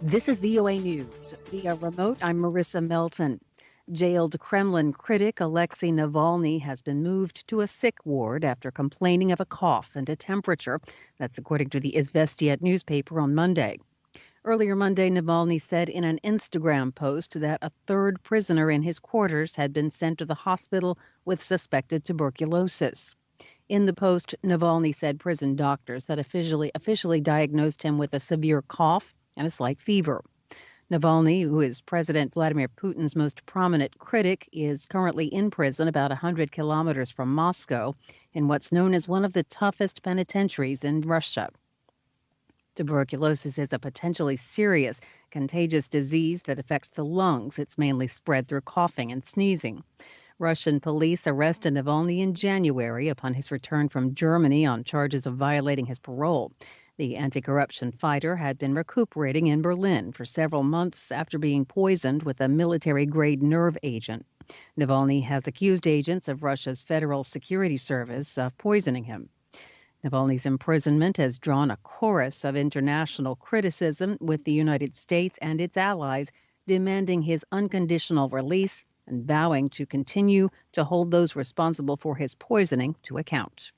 This is VOA News. Via remote, I'm Marissa Melton. Jailed Kremlin critic Alexey Navalny has been moved to a sick ward after complaining of a cough and a temperature. That's according to the Izvestia newspaper on Monday. Earlier Monday, Navalny said in an Instagram post that a third prisoner in his quarters had been sent to the hospital with suspected tuberculosis. In the post, Navalny said prison doctors had officially diagnosed him with a severe cough and a slight fever. Navalny, who is President Vladimir Putin's most prominent critic, is currently in prison about 100 kilometers from Moscow in what's known as one of the toughest penitentiaries in Russia. Tuberculosis is a potentially serious, contagious disease that affects the lungs. It's mainly spread through coughing and sneezing. Russian police arrested Navalny in January upon his return from Germany on charges of violating his parole. The anti-corruption fighter had been recuperating in Berlin for several months after being poisoned with a military-grade nerve agent. Navalny has accused agents of Russia's Federal Security Service of poisoning him. Navalny's imprisonment has drawn a chorus of international criticism, with the United States and its allies demanding his unconditional release and vowing to continue to hold those responsible for his poisoning to account.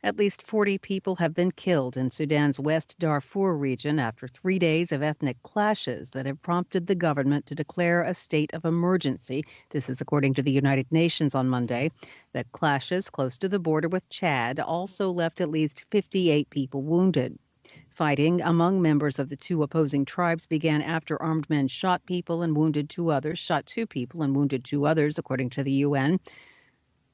At least 40 people have been killed in Sudan's West Darfur region after 3 days of ethnic clashes that have prompted the government to declare a state of emergency. This is according to the United Nations on Monday. The clashes close to the border with Chad also left at least 58 people wounded. Fighting among members of the two opposing tribes began after armed men shot two people and wounded two others, according to the UN.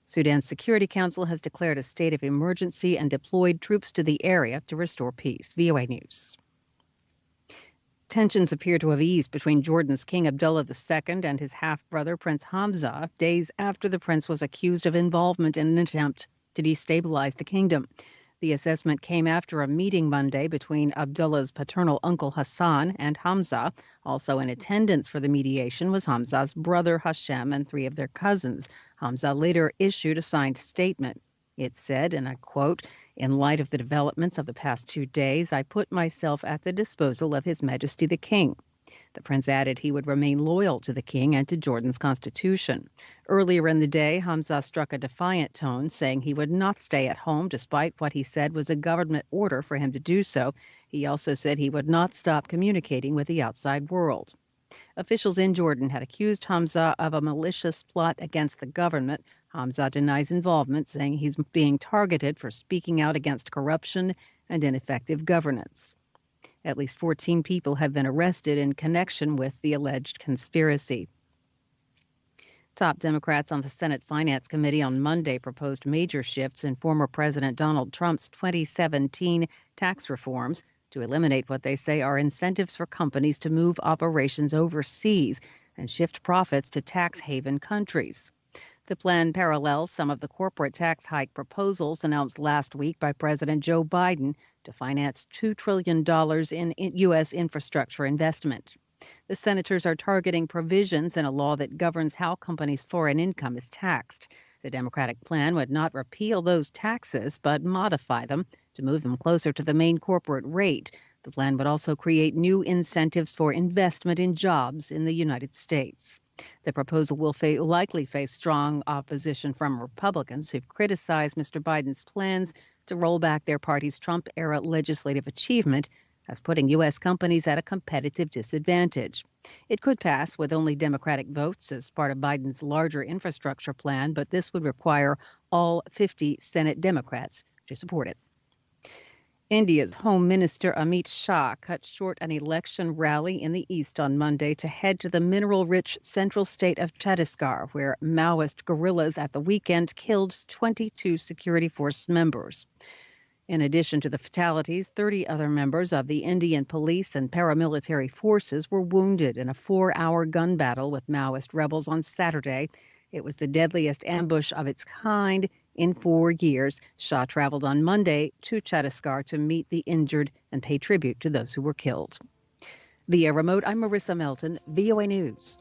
Sudan's Security Council has declared a state of emergency and deployed troops to the area to restore peace. VOA News. Tensions appear to have eased between Jordan's King Abdullah II and his half-brother Prince Hamzah, days after the prince was accused of involvement in an attempt to destabilize the kingdom. The assessment came after a meeting Monday between Abdullah's paternal uncle Hassan and Hamzah. Also in attendance for the mediation was Hamzah's brother Hashem and 3 of their cousins. Hamzah later issued a signed statement. It said, and I quote, "In light of the developments of the past 2 days, I put myself at the disposal of His Majesty the King." The prince added he would remain loyal to the king and to Jordan's constitution. Earlier in the day, Hamzah struck a defiant tone, saying he would not stay at home despite what he said was a government order for him to do so. He also said he would not stop communicating with the outside world. Officials in Jordan had accused Hamzah of a malicious plot against the government. Hamzah denies involvement, saying he's being targeted for speaking out against corruption and ineffective governance. At least 14 people have been arrested in connection with the alleged conspiracy. Top Democrats on the Senate Finance Committee on Monday proposed major shifts in former President Donald Trump's 2017 tax reforms to eliminate what they say are incentives for companies to move operations overseas and shift profits to tax haven countries. The plan parallels some of the corporate tax hike proposals announced last week by President Joe Biden to finance $2 trillion in U.S. infrastructure investment. The senators are targeting provisions in a law that governs how companies' foreign income is taxed. The Democratic plan would not repeal those taxes, but modify them to move them closer to the main corporate rate. The plan would also create new incentives for investment in jobs in the United States. The proposal will likely face strong opposition from Republicans who've criticized Mr. Biden's plans to roll back their party's Trump-era legislative achievement as putting U.S. companies at a competitive disadvantage. It could pass with only Democratic votes as part of Biden's larger infrastructure plan, but this would require all 50 Senate Democrats to support it. India's Home Minister Amit Shah cut short an election rally in the east on Monday to head to the mineral-rich central state of Chhattisgarh, where Maoist guerillas at the weekend killed 22 security force members. In addition to the fatalities, 30 other members of the Indian police and paramilitary forces were wounded in a 4-hour gun battle with Maoist rebels on Saturday. It was the deadliest ambush of its kind in 4 years. Shah traveled on Monday to Chhattisgarh to meet the injured and pay tribute to those who were killed. Via remote, I'm Marissa Melton, VOA News.